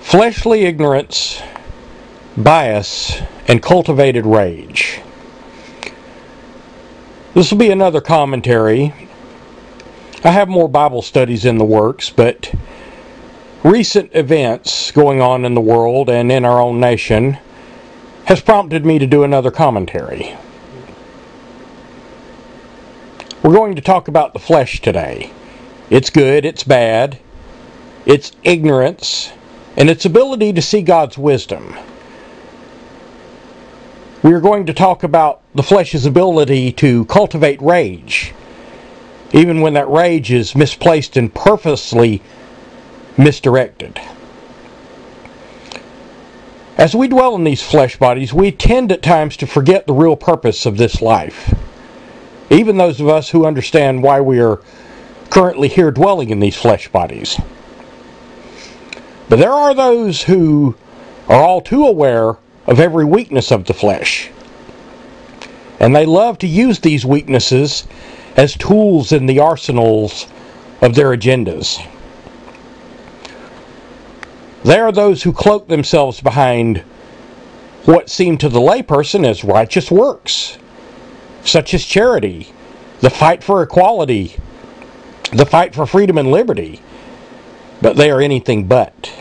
Fleshly ignorance, bias, and cultivated rage. This will be another commentary. I have more Bible studies in the works, but recent events going on in the world and in our own nation has prompted me to do another commentary. We're going to talk about the flesh today. Its good, its bad, its ignorance, and its ability to see God's wisdom. We are going to talk about the flesh's ability to cultivate rage, even when that rage is misplaced and purposely misdirected. As we dwell in these flesh bodies, we tend at times to forget the real purpose of this life. Even those of us who understand why we are currently here dwelling in these flesh bodies. But there are those who are all too aware of every weakness of the flesh. And they love to use these weaknesses as tools in the arsenals of their agendas. There are those who cloak themselves behind what seem to the layperson as righteous works, such as charity, the fight for equality, the fight for freedom and liberty, but they are anything but.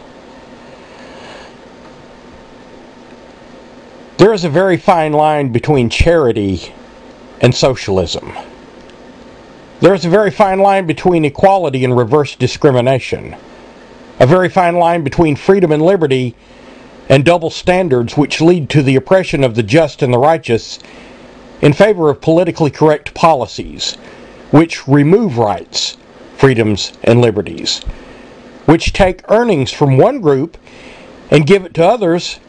There is a very fine line between charity and socialism. There is a very fine line between equality and reverse discrimination. A very fine line between freedom and liberty and double standards which lead to the oppression of the just and the righteous in favor of politically correct policies which remove rights, freedoms, and liberties, which take earnings from one group and give it to others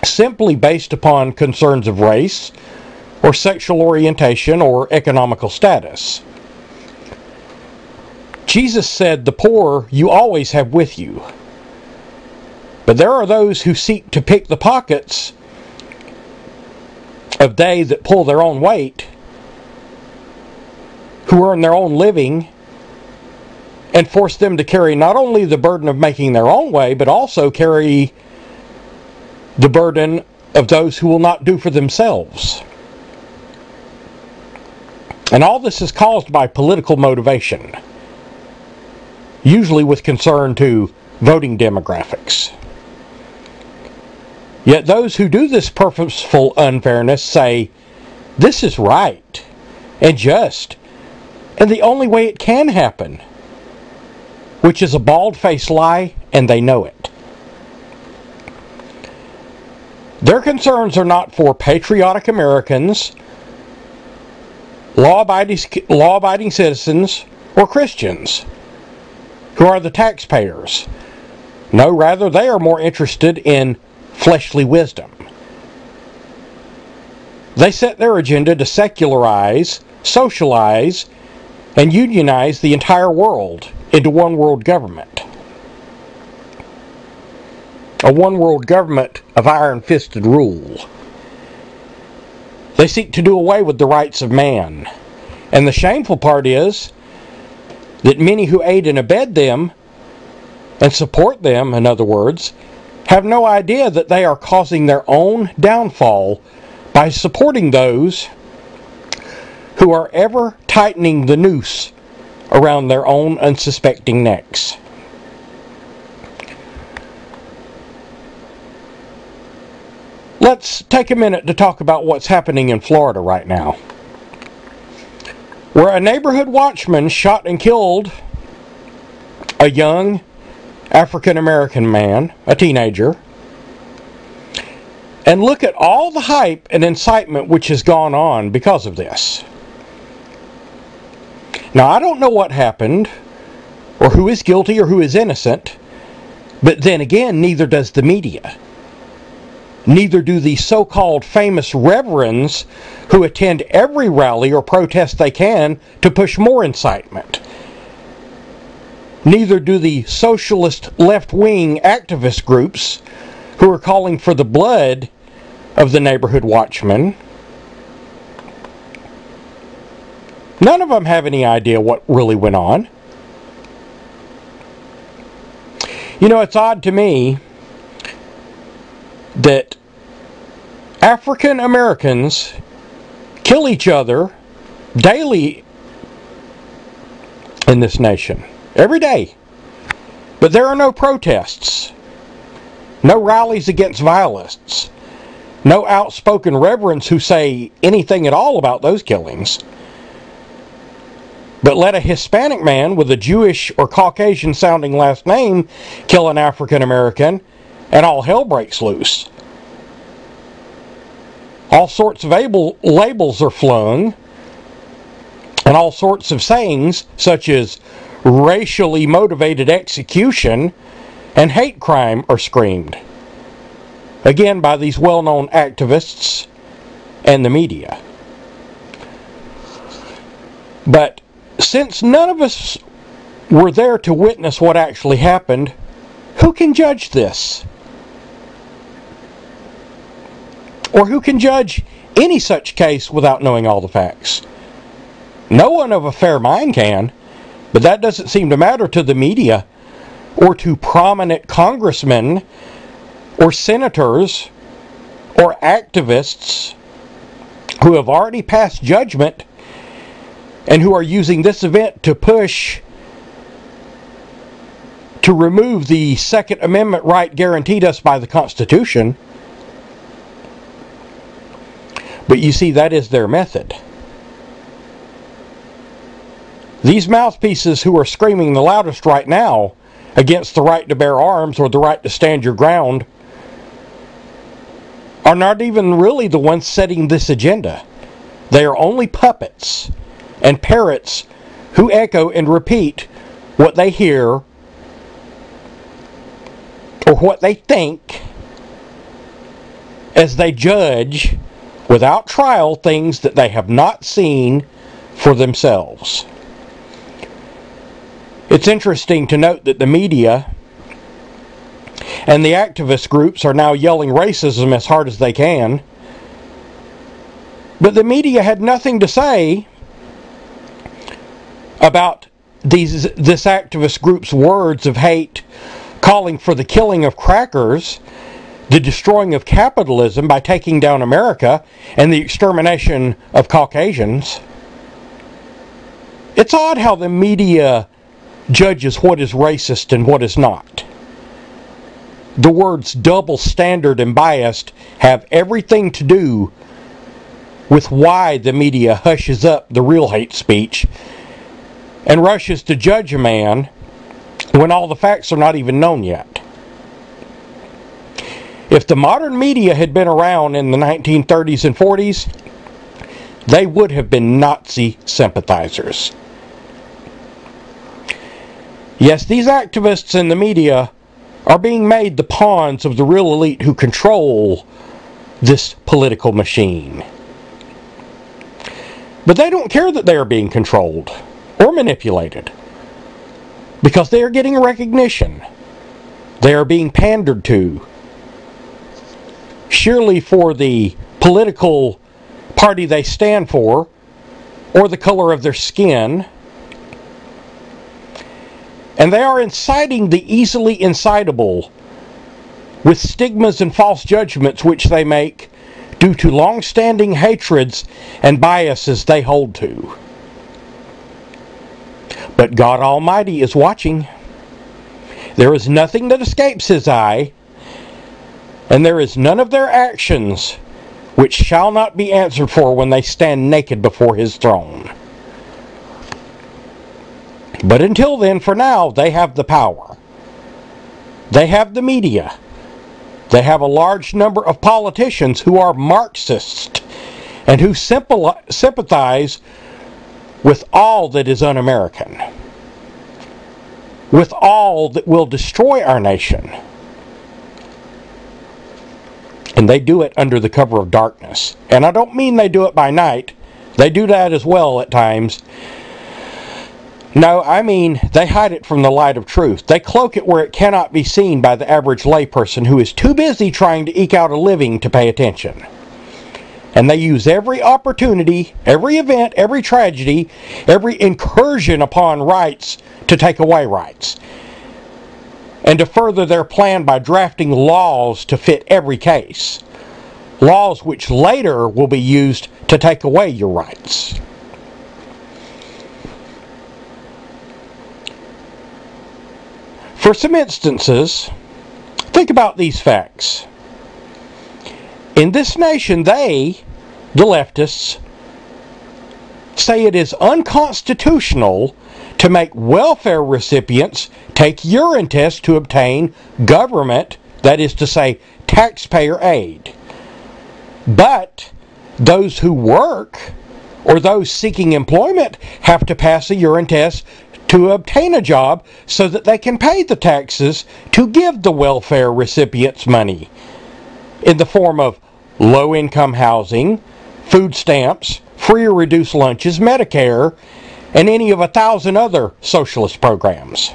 simply based upon concerns of race or sexual orientation or economical status. Jesus said, "The poor you always have with you." But there are those who seek to pick the pockets of they that pull their own weight, who earn their own living, and force them to carry not only the burden of making their own way, but also carry the burden of those who will not do for themselves. And all this is caused by political motivation, usually with concern to voting demographics. Yet those who do this purposeful unfairness say, this is right and just, and the only way it can happen, which is a bald-faced lie, and they know it. Their concerns are not for patriotic Americans, law-abiding citizens, or Christians, who are the taxpayers. No, rather, they are more interested in fleshly wisdom. They set their agenda to secularize, socialize, and unionize the entire world into one world government. A one world government of iron-fisted rule. They seek to do away with the rights of man. And the shameful part is that many who aid and abet them, and support them, in other words, have no idea that they are causing their own downfall by supporting those who are ever tightening the noose around their own unsuspecting necks. Let's take a minute to talk about what's happening in Florida right now, where a neighborhood watchman shot and killed a young African-American man, a teenager. And look at all the hype and incitement which has gone on because of this. Now, I don't know what happened, or who is guilty or who is innocent, but then again, neither does the media. Neither do the so-called famous reverends who attend every rally or protest they can to push more incitement. Neither do the socialist left-wing activist groups who are calling for the blood of the neighborhood watchman. None of them have any idea what really went on. You know, it's odd to me that African Americans kill each other daily in this nation. Every day. But there are no protests. No rallies against violence. No outspoken reverends who say anything at all about those killings. But let a Hispanic man with a Jewish or Caucasian sounding last name kill an African American and all hell breaks loose. All sorts of labels are flung and all sorts of sayings such as racially motivated execution and hate crime are screamed. Again, by these well-known activists and the media. But since none of us were there to witness what actually happened, who can judge this? Or who can judge any such case without knowing all the facts? No one of a fair mind can, but that doesn't seem to matter to the media or to prominent congressmen or senators or activists who have already passed judgment and who are using this event to push to remove the Second Amendment right guaranteed us by the Constitution. But you see, that is their method. These mouthpieces who are screaming the loudest right now against the right to bear arms or the right to stand your ground are not even really the ones setting this agenda. They are only puppets and parrots who echo and repeat what they hear or what they think as they judge without trial things that they have not seen for themselves. It's interesting to note that the media and the activist groups are now yelling racism as hard as they can, but the media had nothing to say about this activist group's words of hate calling for the killing of crackers, the destroying of capitalism by taking down America, and the extermination of Caucasians. It's odd how the media judges what is racist and what is not. The words double standard and biased have everything to do with why the media hushes up the real hate speech and rushes to judge a man when all the facts are not even known yet. If the modern media had been around in the 1930s and 40s, they would have been Nazi sympathizers. Yes, these activists in the media are being made the pawns of the real elite who control this political machine. But they don't care that they are being controlled or manipulated, because they are getting recognition. They are being pandered to, surely for the political party they stand for, or the color of their skin. And they are inciting the easily incitable with stigmas and false judgments which they make due to long-standing hatreds and biases they hold to. But God Almighty is watching. There is nothing that escapes His eye, and there is none of their actions which shall not be answered for when they stand naked before His throne. But until then, for now, they have the power. They have the media. They have a large number of politicians who are Marxists and who sympathize with all that is un-American, with all that will destroy our nation. And they do it under the cover of darkness. And I don't mean they do it by night. They do that as well at times. No, I mean they hide it from the light of truth. They cloak it where it cannot be seen by the average layperson who is too busy trying to eke out a living to pay attention. And they use every opportunity, every event, every tragedy, every incursion upon rights to take away rights. and to further their plan by drafting laws to fit every case. Laws which later will be used to take away your rights. For some instances, think about these facts. In this nation, they, the leftists, say it is unconstitutional to make welfare recipients take urine tests to obtain government, that is to say, taxpayer aid. But those who work or those seeking employment have to pass a urine test to obtain a job so that they can pay the taxes to give the welfare recipients money in the form of low-income housing, food stamps, free or reduced lunches, Medicare, and any of 1,000 other socialist programs.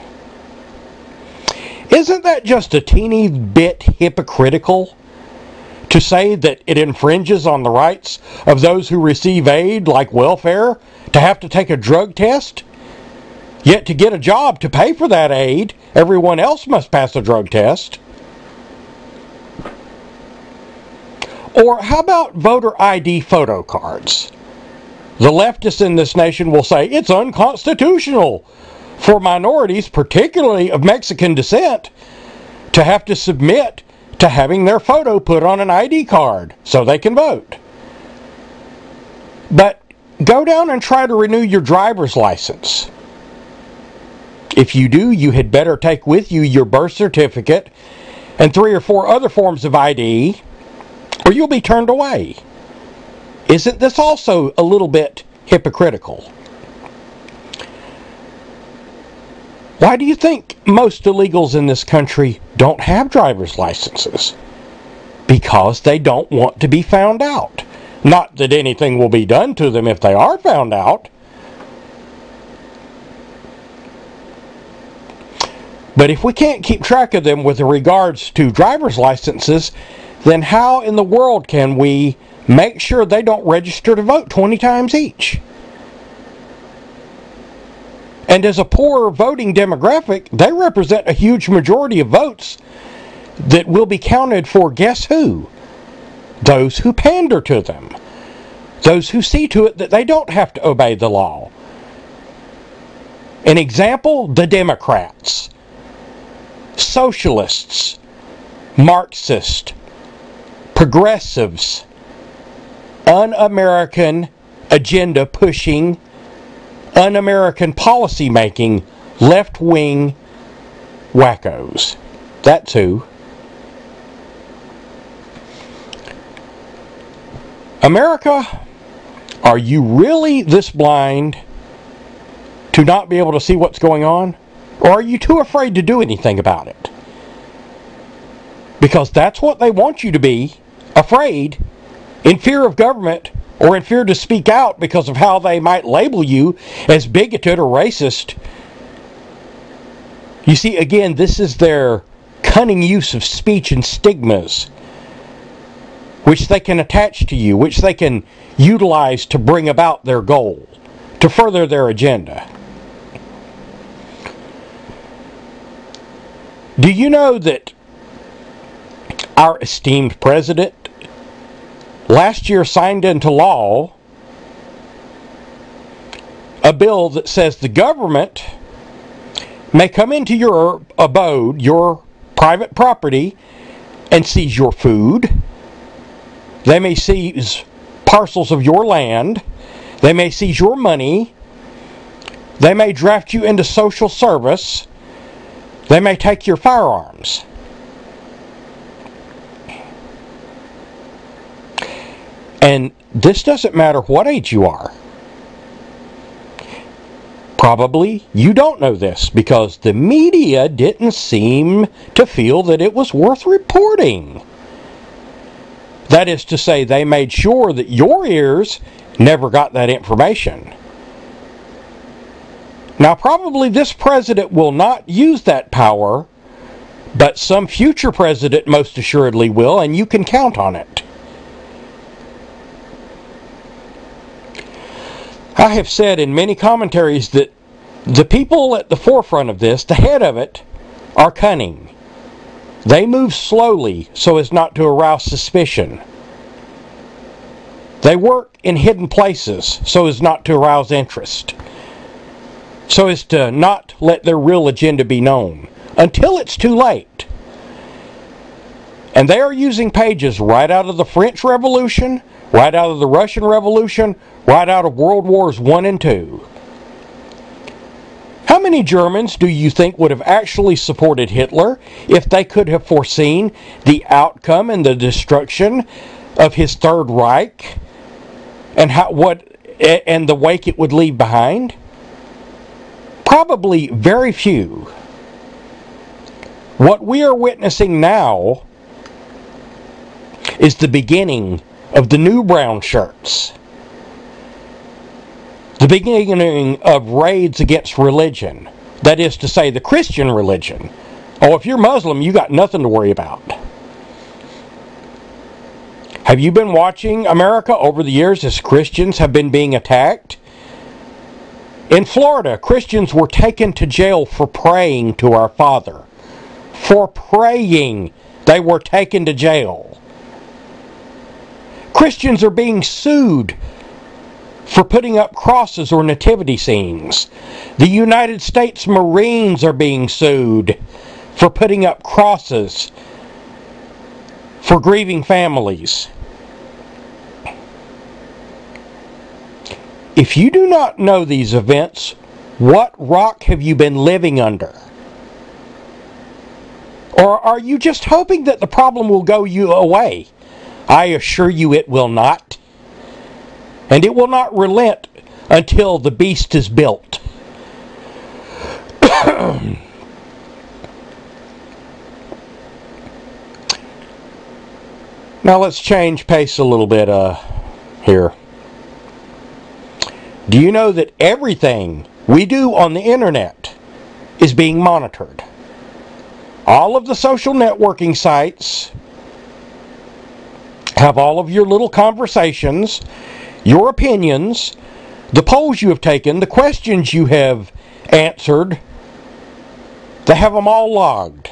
Isn't that just a teeny bit hypocritical to say that it infringes on the rights of those who receive aid like welfare to have to take a drug test? Yet to get a job to pay for that aid, everyone else must pass a drug test. Or how about voter ID photo cards? The leftists in this nation will say it's unconstitutional for minorities, particularly of Mexican descent, to have to submit to having their photo put on an ID card so they can vote. But go down and try to renew your driver's license. If you do, you had better take with you your birth certificate and 3 or 4 other forms of ID, or you'll be turned away. Isn't this also a little bit hypocritical? Why do you think most illegals in this country don't have driver's licenses? Because they don't want to be found out. Not that anything will be done to them if they are found out. But if we can't keep track of them with regards to driver's licenses, then how in the world can we make sure they don't register to vote 20 times each? And as a poor voting demographic, they represent a huge majority of votes that will be counted for guess who? Those who pander to them. Those who see to it that they don't have to obey the law. An example, the Democrats, socialists, Marxists, progressives, un-American agenda pushing, un-American policy making, left-wing wackos. That's who. America, are you really this blind to not be able to see what's going on? Or are you too afraid to do anything about it? Because that's what they want you to be, afraid, in fear of government, or in fear to speak out because of how they might label you as bigoted or racist. You see, again, this is their cunning use of speech and stigmas, which they can attach to you, which they can utilize to bring about their goal, to further their agenda. Do you know that our esteemed president last year signed into law a bill that says the government may come into your abode, your private property, and seize your food. They may seize parcels of your land. They may seize your money. They may draft you into social service. They may take your firearms. And this doesn't matter what age you are. Probably you don't know this because the media didn't seem to feel that it was worth reporting. That is to say, they made sure that your ears never got that information. Now, probably this president will not use that power, but some future president most assuredly will, and you can count on it. I have said in many commentaries that the people at the forefront of this, the head of it, are cunning. They move slowly so as not to arouse suspicion. They work in hidden places so as not to arouse interest, so as to not let their real agenda be known until it's too late. And they are using pages right out of the French Revolution, right out of the Russian Revolution, right out of World Wars I and II. How many Germans do you think would have actually supported Hitler if they could have foreseen the outcome and the destruction of his Third Reich and the wake it would leave behind? Probably very few. What we are witnessing now is the beginning of the new brown shirts. The beginning of raids against religion. That is to say, the Christian religion. Oh, if you're Muslim, you got nothing to worry about. Have you been watching America over the years as Christians have been being attacked? In Florida, Christians were taken to jail for praying to our Father. For praying, they were taken to jail. Christians are being sued for putting up crosses or nativity scenes. The United States Marines are being sued for putting up crosses for grieving families. If you do not know these events, what rock have you been living under? Or are you just hoping that the problem will go away? I assure you it will not. And it will not relent until the beast is built. Now let's change pace a little bit here. Do you know that everything we do on the internet is being monitored? All of the social networking sites have all of your little conversations, your opinions, the polls you have taken, the questions you have answered. They have them all logged.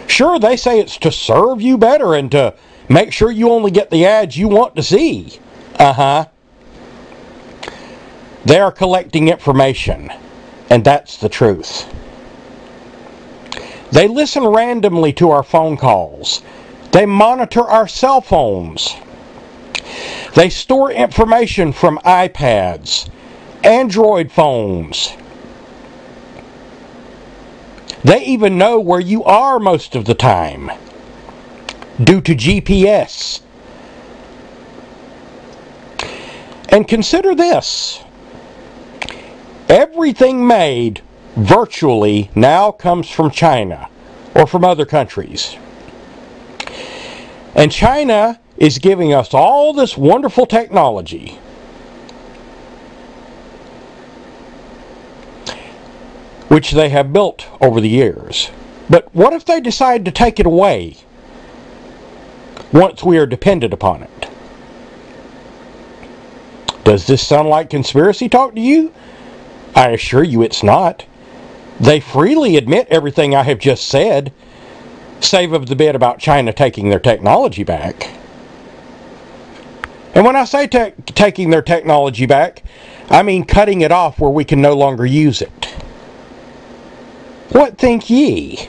Sure, they say it's to serve you better and to make sure you only get the ads you want to see. They are collecting information, and that's the truth. They listen randomly to our phone calls. They monitor our cell phones. They store information from iPads, Android phones. They even know where you are most of the time due to GPS. And consider this. Everything made virtually now comes from China or from other countries. And China is giving us all this wonderful technology. Which they have built over the years. But what if they decide to take it away once we are dependent upon it? Does this sound like conspiracy talk to you? I assure you it's not. They freely admit everything I have just said, save of the bit about China taking their technology back. And when I say taking their technology back, I mean cutting it off where we can no longer use it. What think ye?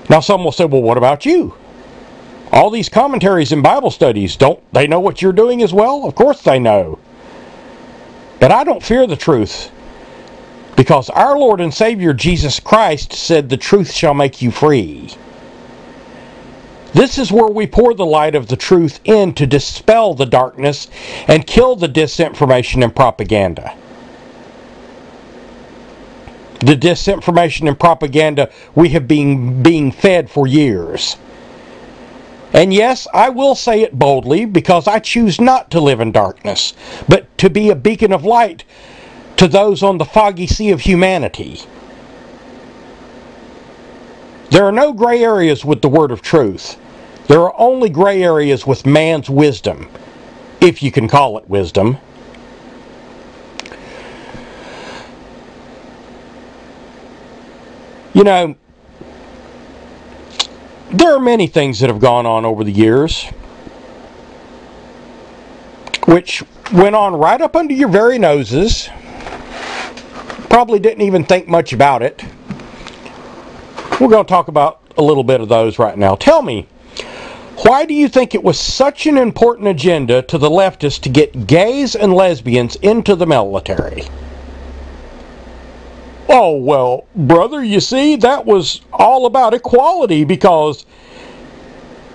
Now some will say, well, what about you? All these commentaries and Bible studies, don't they know what you're doing as well? Of course they know. But I don't fear the truth, because our Lord and Savior Jesus Christ said the truth shall make you free. This is where we pour the light of the truth in to dispel the darkness and kill the disinformation and propaganda. The disinformation and propaganda we have been being fed for years. And yes, I will say it boldly, because I choose not to live in darkness, but to be a beacon of light to those on the foggy sea of humanity. There are no gray areas with the word of truth. There are only gray areas with man's wisdom, if you can call it wisdom. You know, there are many things that have gone on over the years which went on right up under your very noses. Probably didn't even think much about it. We're going to talk about a little bit of those right now. Tell me, why do you think it was such an important agenda to the leftists to get gays and lesbians into the military? Oh, well, brother, you see, that was all about equality because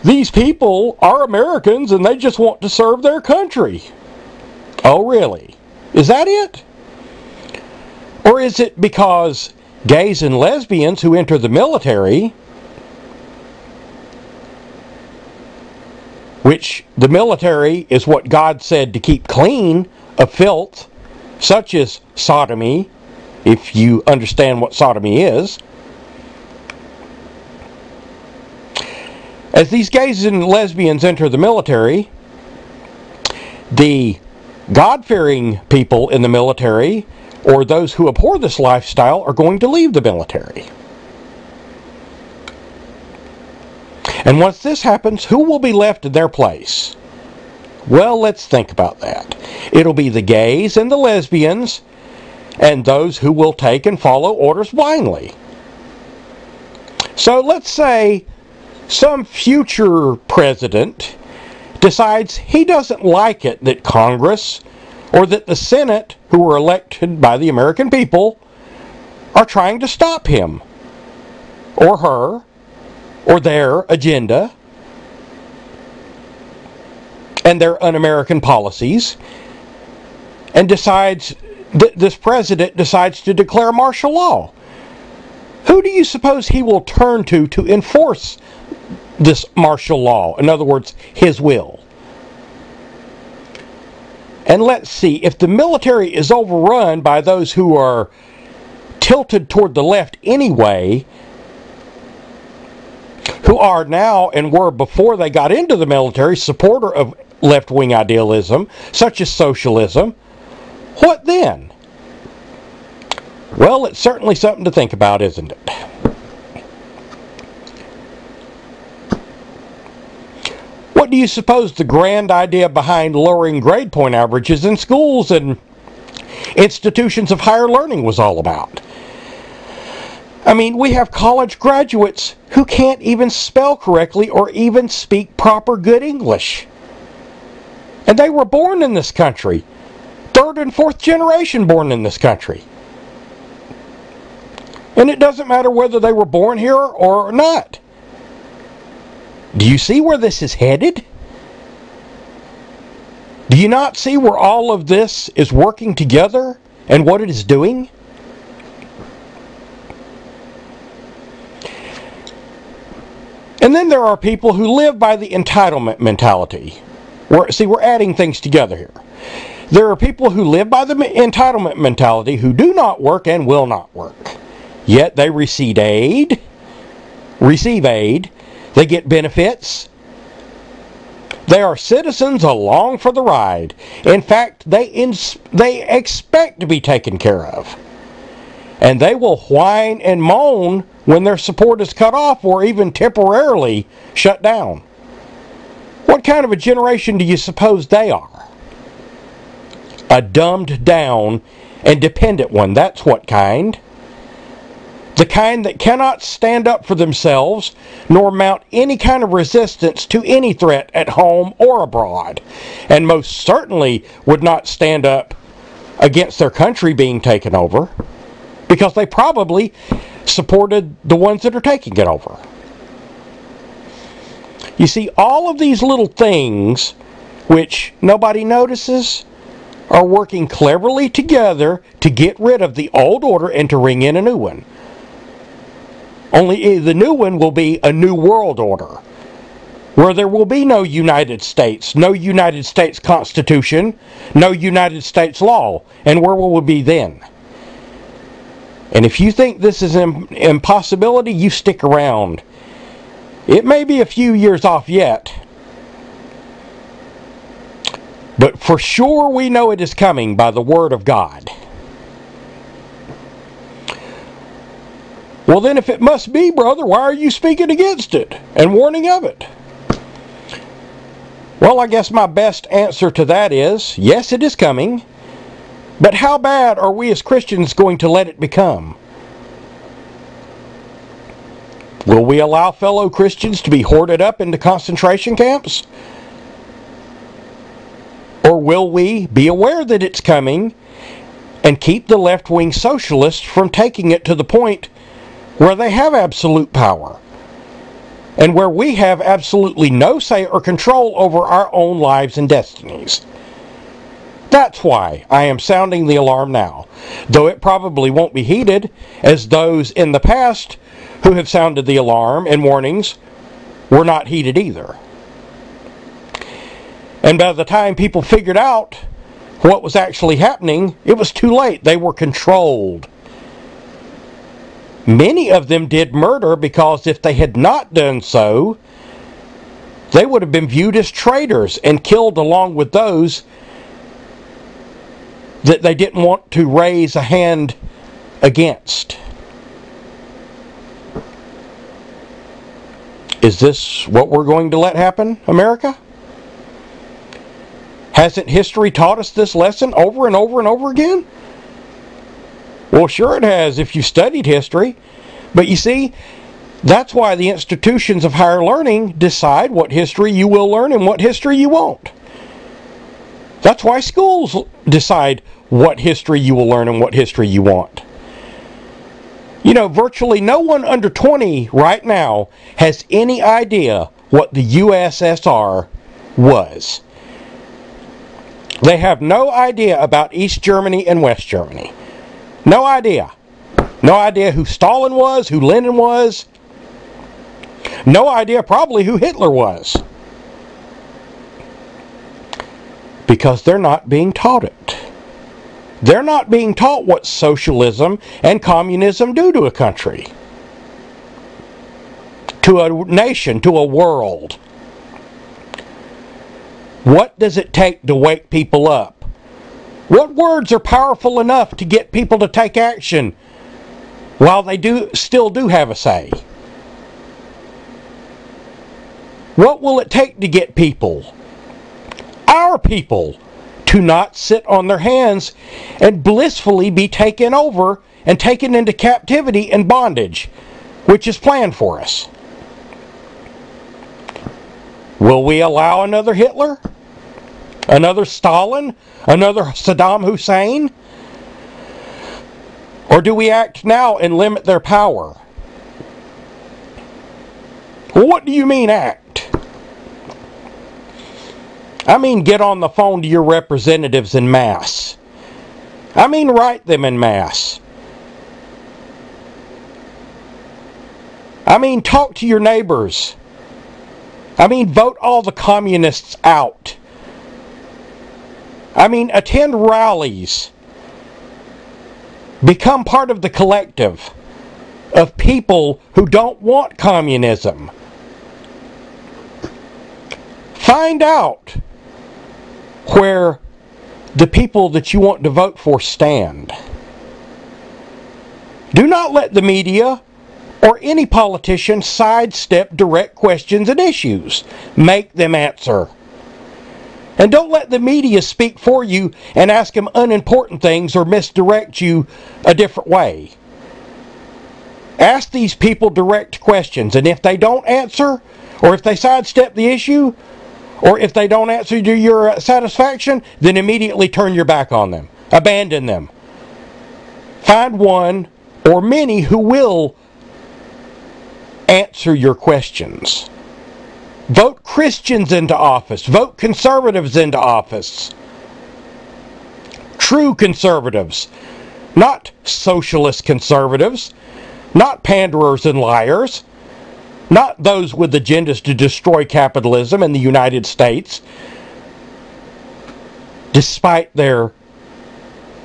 these people are Americans and they just want to serve their country. Oh, really? Is that it? Or is it because gays and lesbians who enter the military, which the military is what God said to keep clean of filth, such as sodomy, if you understand what sodomy is. As these gays and lesbians enter the military, the God-fearing people in the military, or those who abhor this lifestyle, are going to leave the military. And once this happens, who will be left in their place? Well, let's think about that. It'll be the gays and the lesbians and those who will take and follow orders blindly. So let's say some future president decides he doesn't like it that Congress or that the Senate, who were elected by the American people, are trying to stop him or her or their agenda and their un-American policies, and decides this president decides to declare martial law. Who do you suppose he will turn to enforce this martial law? In other words, his will. And let's see, if the military is overrun by those who are tilted toward the left anyway, who are now and were before they got into the military supporter of left-wing idealism, such as socialism, what then? Well, it's certainly something to think about, isn't it? What do you suppose the grand idea behind lowering grade point averages in schools and institutions of higher learning was all about? I mean, we have college graduates who can't even spell correctly or even speak proper good English. And they were born in this country. Third and fourth generation born in this country. And it doesn't matter whether they were born here or not. Do you see where this is headed? Do you not see where all of this is working together and what it is doing? And then there are people who live by the entitlement mentality. We're adding things together here. There are people who live by the entitlement mentality who do not work and will not work. Yet they receive aid. They get benefits. They are citizens along for the ride. In fact, they expect to be taken care of. And they will whine and moan when their support is cut off or even temporarily shut down. What kind of a generation do you suppose they are? A dumbed down and dependent one, that's what kind. The kind that cannot stand up for themselves nor mount any kind of resistance to any threat at home or abroad, and most certainly would not stand up against their country being taken over, because they probably supported the ones that are taking it over. You see, all of these little things which nobody notices are working cleverly together to get rid of the old order and to ring in a new one. Only the new one will be a new world order, where there will be no United States, no United States Constitution, no United States law. And where will we be then? And if you think this is an impossibility, you stick around. It may be a few years off yet, but for sure we know it is coming by the Word of God. Well, then if it must be, brother, why are you speaking against it and warning of it? Well, I guess my best answer to that is, yes, it is coming. But how bad are we as Christians going to let it become? Will we allow fellow Christians to be hoarded up into concentration camps? Or will we be aware that it's coming and keep the left-wing socialists from taking it to the point where they have absolute power and where we have absolutely no say or control over our own lives and destinies? That's why I am sounding the alarm now, though it probably won't be heeded, as those in the past who have sounded the alarm and warnings were not heeded either. And by the time people figured out what was actually happening, it was too late. They were controlled. Many of them did murder because if they had not done so, they would have been viewed as traitors and killed along with those that they didn't want to raise a hand against. Is this what we're going to let happen, America? Hasn't history taught us this lesson over and over and over again? Well, sure it has if you studied history. But you see, that's why the institutions of higher learning decide what history you will learn and what history you won't. That's why schools decide what history you will learn and what history you won't. You know, virtually no one under 20 right now has any idea what the USSR was. They have no idea about East Germany and West Germany. No idea. No idea who Stalin was, who Lenin was. No idea probably who Hitler was. Because they're not being taught it. They're not being taught what socialism and communism do to a country, to a nation, to a world. What does it take to wake people up? What words are powerful enough to get people to take action while they still do have a say? What will it take to get people, our people, to not sit on their hands and blissfully be taken over and taken into captivity and bondage, which is planned for us? Will we allow another Hitler? Another Stalin? Another Saddam Hussein? Or do we act now and limit their power? Well, what do you mean act? I mean get on the phone to your representatives en masse. I mean write them en masse. I mean talk to your neighbors. I mean vote all the communists out. I mean attend rallies. Become part of the collective of people who don't want communism. Find out where the people that you want to vote for stand. Do not let the media or any politician sidestep direct questions and issues. Make them answer. And don't let the media speak for you and ask them unimportant things or misdirect you a different way. Ask these people direct questions, and if they don't answer, or if they sidestep the issue, or if they don't answer to your satisfaction, then immediately turn your back on them. Abandon them. Find one or many who will answer your questions. Vote Christians into office. Vote conservatives into office. True conservatives. Not socialist conservatives. Not panderers and liars. Not those with agendas to destroy capitalism in the United States, despite their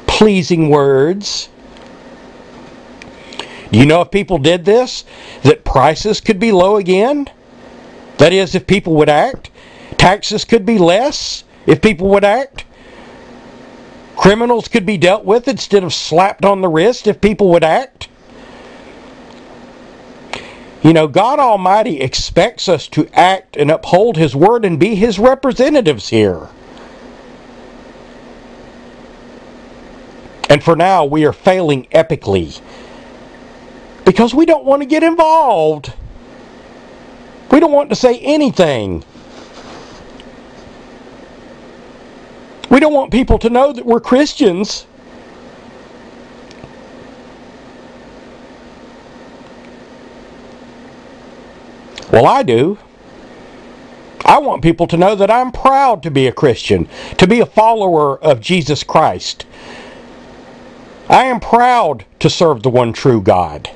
pleasing words. Do you know if people did this, that prices could be low again? That is, if people would act. Taxes could be less if people would act. Criminals could be dealt with instead of slapped on the wrist if people would act. You know, God Almighty expects us to act and uphold His Word and be His representatives here. And for now, we are failing epically because we don't want to get involved. We don't want to say anything. We don't want people to know that we're Christians. Well, I do. I want people to know that I'm proud to be a Christian, to be a follower of Jesus Christ. I am proud to serve the one true God.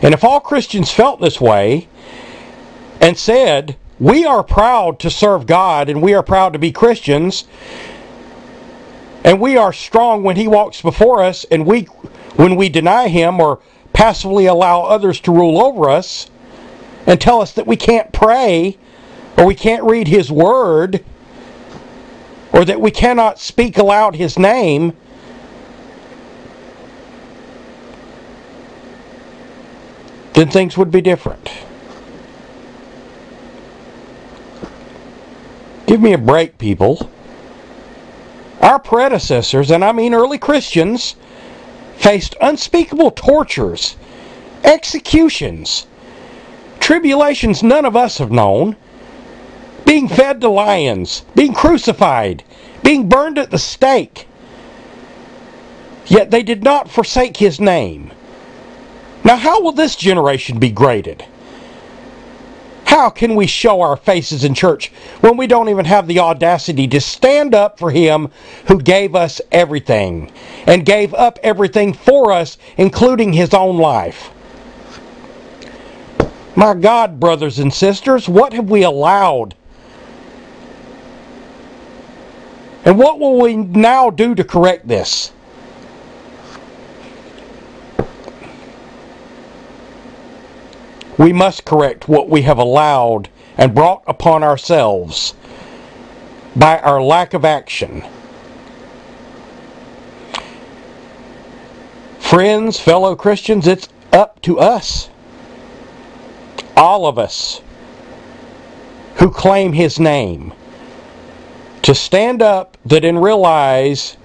And if all Christians felt this way and said, we are proud to serve God and we are proud to be Christians, and we are strong when He walks before us and weak when we deny Him or passively allow others to rule over us and tell us that we can't pray or we can't read His Word or that we cannot speak aloud His name, then things would be different. Give me a break, people. Our predecessors, and I mean early Christians, faced unspeakable tortures, executions, tribulations none of us have known, being fed to lions, being crucified, being burned at the stake. Yet they did not forsake His name. Now, how will this generation be graded? How can we show our faces in church when we don't even have the audacity to stand up for Him who gave us everything and gave up everything for us, including His own life? My God, brothers and sisters, what have we allowed? And what will we now do to correct this? We must correct what we have allowed and brought upon ourselves by our lack of action. Friends, fellow Christians, it's up to us, all of us who claim His name, to stand up and realize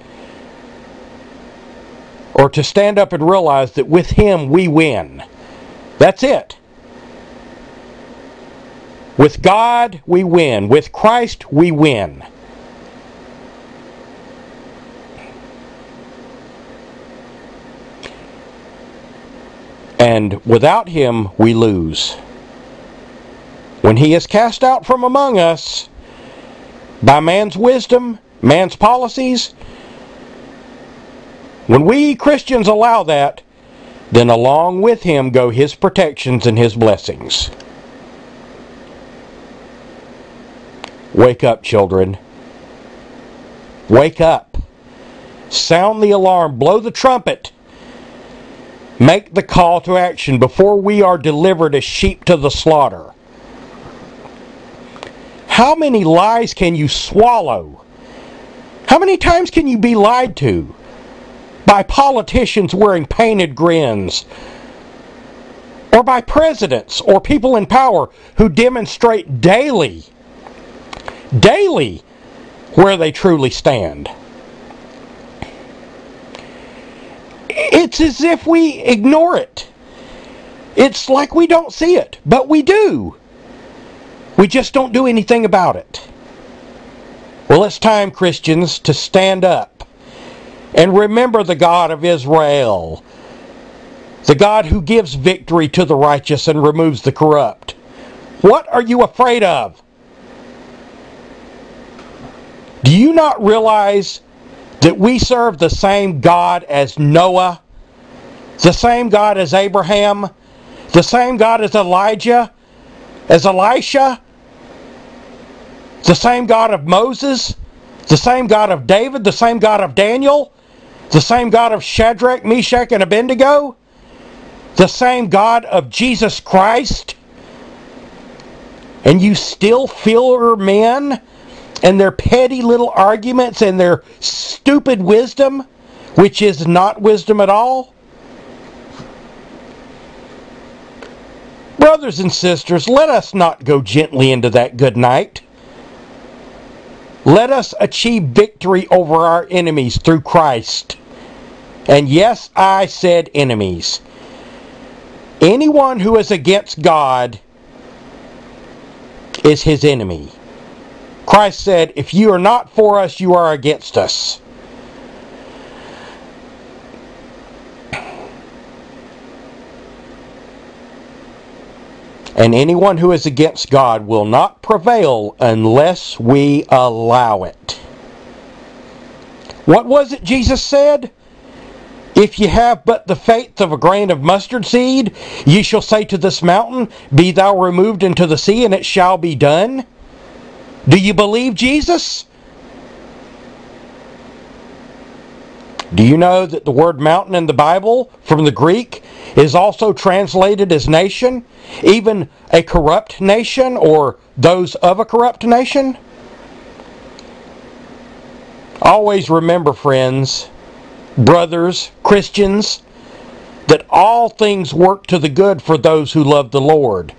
that with Him we win. That's it. With God, we win. With Christ, we win. And without Him, we lose. When He is cast out from among us by man's wisdom, man's policies, when we Christians allow that, then along with Him go His protections and His blessings. Wake up, children. Wake up. Sound the alarm. Blow the trumpet. Make the call to action before we are delivered as sheep to the slaughter. How many lies can you swallow? How many times can you be lied to by politicians wearing painted grins? Or by presidents or people in power who demonstrate daily where they truly stand? It's as if we ignore it. It's like we don't see it, but we do. We just don't do anything about it. Well, it's time, Christians, to stand up and remember the God of Israel, the God who gives victory to the righteous and removes the corrupt. What are you afraid of? Do you not realize that we serve the same God as Noah, the same God as Abraham, the same God as Elijah, as Elisha, the same God of Moses, the same God of David, the same God of Daniel, the same God of Shadrach, Meshach, and Abednego, the same God of Jesus Christ? And you still fear men and their petty little arguments and their stupid wisdom, which is not wisdom at all? Brothers and sisters, let us not go gently into that good night. Let us achieve victory over our enemies through Christ. And yes, I said enemies. Anyone who is against God is his enemy. Christ said, if you are not for us, you are against us. And anyone who is against God will not prevail unless we allow it. What was it Jesus said? If ye have but the faith of a grain of mustard seed, ye shall say to this mountain, be thou removed into the sea, and it shall be done. Do you believe Jesus? Do you know that the word mountain in the Bible, from the Greek, is also translated as nation, even a corrupt nation or those of a corrupt nation? Always remember, friends, brothers, Christians, that all things work to the good for those who love the Lord,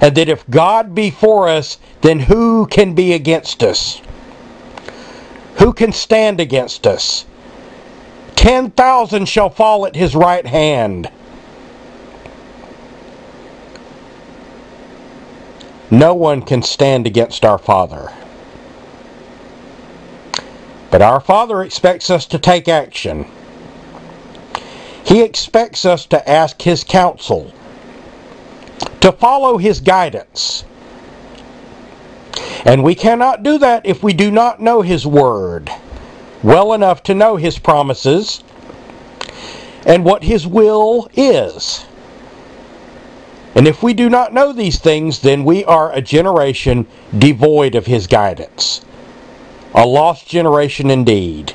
and that if God be for us, then who can be against us? Who can stand against us? 10,000 shall fall at his right hand. No one can stand against our Father. But our Father expects us to take action. He expects us to ask His counsel, to follow His guidance. And we cannot do that if we do not know His Word well enough to know His promises and what His will is. And if we do not know these things, then we are a generation devoid of His guidance. A lost generation indeed.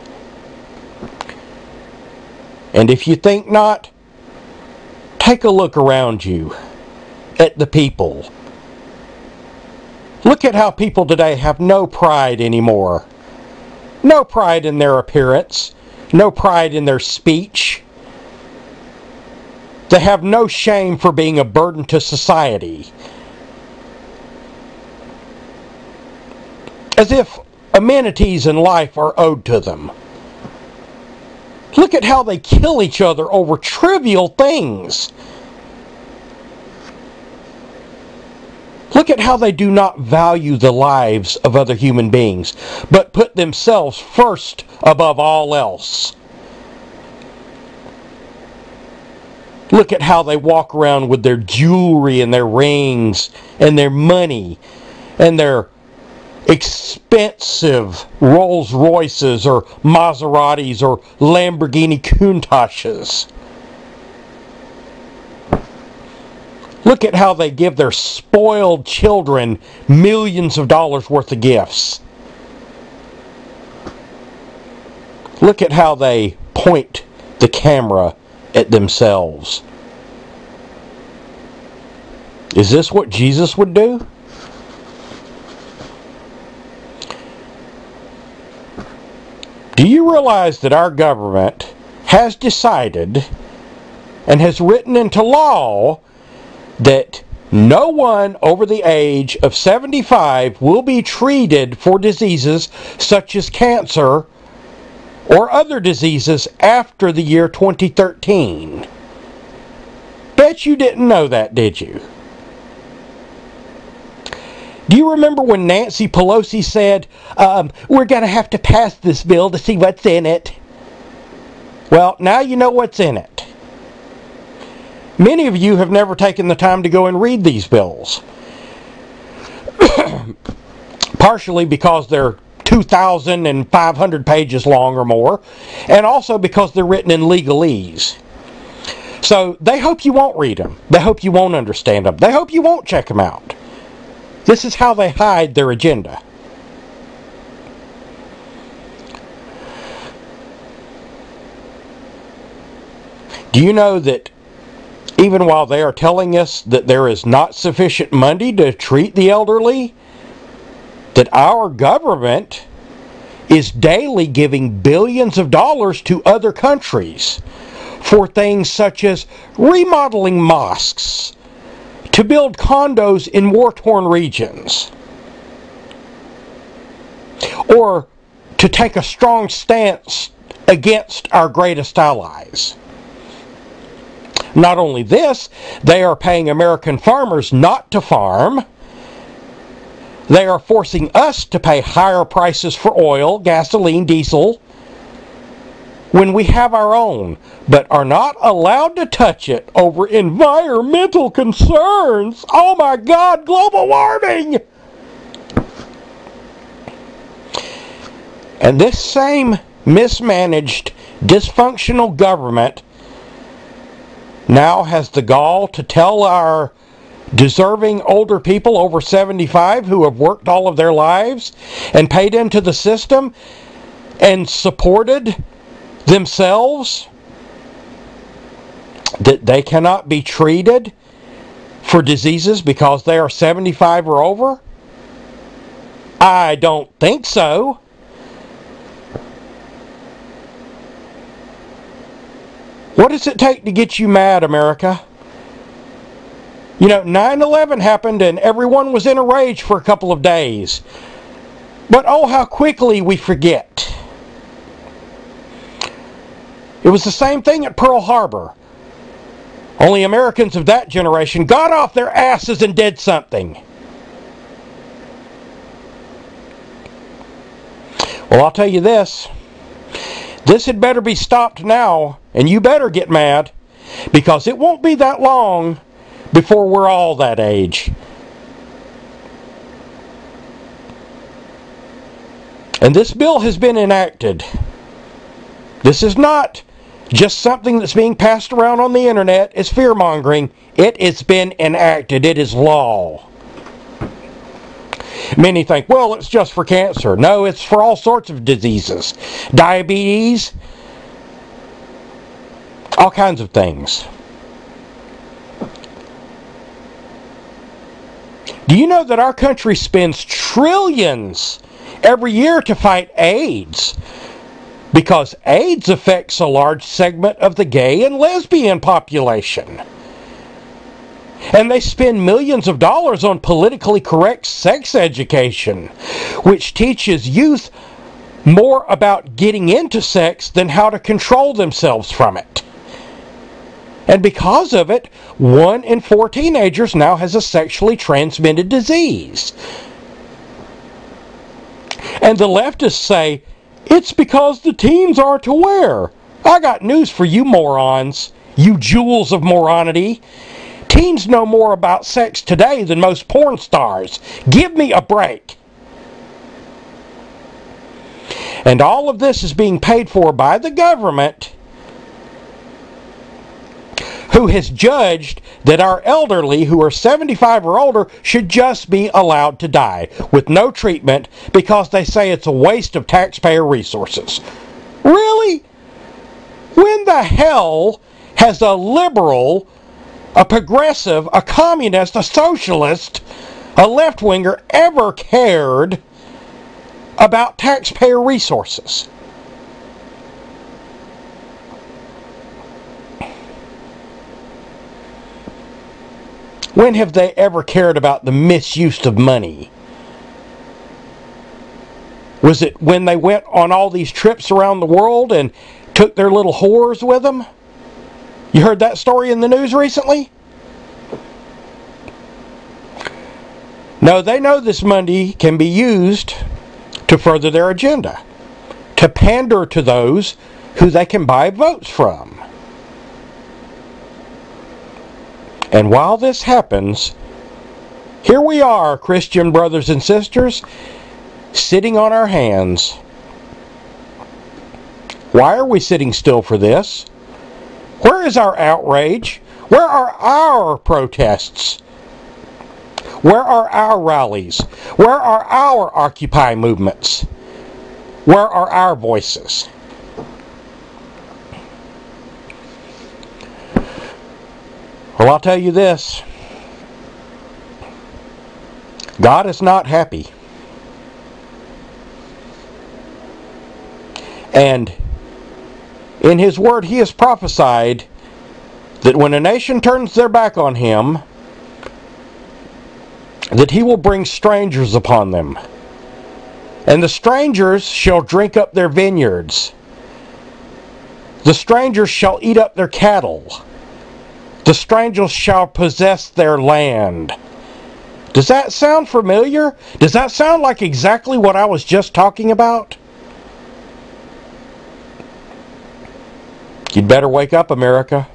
And if you think not, take a look around you at the people. Look at how people today have no pride anymore. No pride in their appearance. No pride in their speech. They have no shame for being a burden to society. As if amenities in life are owed to them. Look at how they kill each other over trivial things. Look at how they do not value the lives of other human beings, but put themselves first above all else. Look at how they walk around with their jewelry and their rings and their money and their expensive Rolls Royces or Maseratis or Lamborghini Countachs. Look at how they give their spoiled children millions of dollars worth of gifts. Look at how they point the camera at themselves. Is this what Jesus would do? Do you realize that our government has decided and has written into law that no one over the age of 75 will be treated for diseases such as cancer or other diseases after the year 2013? Bet you didn't know that, did you? Do you remember when Nancy Pelosi said, we're going to have to pass this bill to see what's in it? Well, now you know what's in it. Many of you have never taken the time to go and read these bills. Partially because they're 2,500 pages long or more, and also because they're written in legalese. So they hope you won't read them. They hope you won't understand them. They hope you won't check them out. This is how they hide their agenda. Do you know that even while they are telling us that there is not sufficient money to treat the elderly, that our government is daily giving billions of dollars to other countries for things such as remodeling mosques, to build condos in war-torn regions, or to take a strong stance against our greatest allies. Not only this, they are paying American farmers not to farm. They are forcing us to pay higher prices for oil, gasoline, diesel, when we have our own, but are not allowed to touch it over environmental concerns. Oh my God, global warming! And this same mismanaged, dysfunctional government now has the gall to tell our deserving older people over 75 who have worked all of their lives and paid into the system and supported themselves that they cannot be treated for diseases because they are 75 or over? I don't think so. What does it take to get you mad, America? You know, 9/11 happened and everyone was in a rage for a couple of days. But oh, how quickly we forget. It was the same thing at Pearl Harbor. Only Americans of that generation got off their asses and did something. Well, I'll tell you this. This had better be stopped now, and you better get mad, because it won't be that long before we're all that age. And this bill has been enacted. This is not just something that's being passed around on the internet. It's fear-mongering. It has been enacted. It is law. Many think, well, it's just for cancer. No, it's for all sorts of diseases. Diabetes, all kinds of things. Do you know that our country spends trillions every year to fight AIDS? Because AIDS affects a large segment of the gay and lesbian population. And they spend millions of dollars on politically correct sex education, which teaches youth more about getting into sex than how to control themselves from it. And because of it, 1 in 4 teenagers now has a sexually transmitted disease. And the leftists say, it's because the teens aren't aware. I got news for you morons, you jewels of moronity. Teens know more about sex today than most porn stars. Give me a break. And all of this is being paid for by the government, who has judged that our elderly who are 75 or older should just be allowed to die with no treatment because they say it's a waste of taxpayer resources. Really? When the hell has a liberal, a progressive, a communist, a socialist, a left-winger ever cared about taxpayer resources? When have they ever cared about the misuse of money? Was it when they went on all these trips around the world and took their little whores with them? You heard that story in the news recently? No, they know this money can be used to further their agenda, to pander to those who they can buy votes from. And while this happens, here we are, Christian brothers and sisters, sitting on our hands. Why are we sitting still for this? Where is our outrage? Where are our protests? Where are our rallies? Where are our Occupy movements? Where are our voices? Well, I'll tell you this. God is not happy. And in His Word, He has prophesied that when a nation turns their back on Him, that he will bring strangers upon them. And the strangers shall drink up their vineyards. The strangers shall eat up their cattle. The strangers shall possess their land. Does that sound familiar? Does that sound like exactly what I was just talking about? You'd better wake up, America.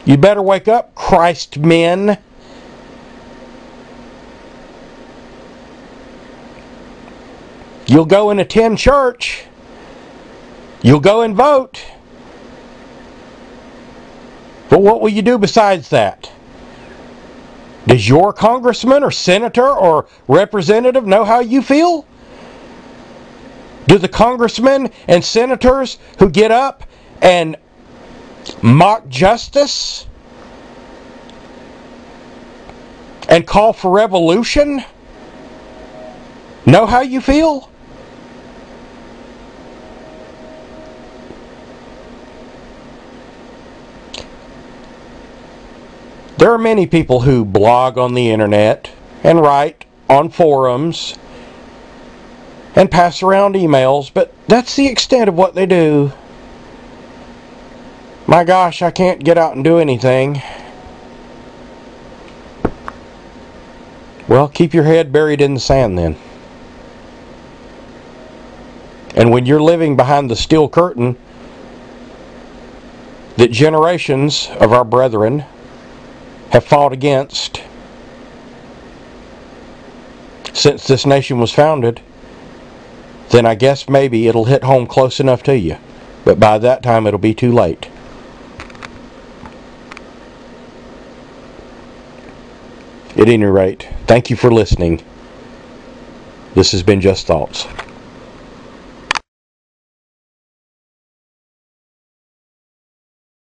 You'd better wake up, Christ men. You'll go and attend church. You'll go and vote. But what will you do besides that? Does your congressman or senator or representative know how you feel? Do the congressmen and senators who get up and mock justice and call for revolution know how you feel? There are many people who blog on the internet and write on forums and pass around emails, but that's the extent of what they do. My gosh, I can't get out and do anything. Well, keep your head buried in the sand then. And when you're living behind the steel curtain that generations of our brethren have fought against since this nation was founded, then I guess maybe it'll hit home close enough to you. But by that time it'll be too late. At any rate, thank you for listening. This has been Just Thoughts.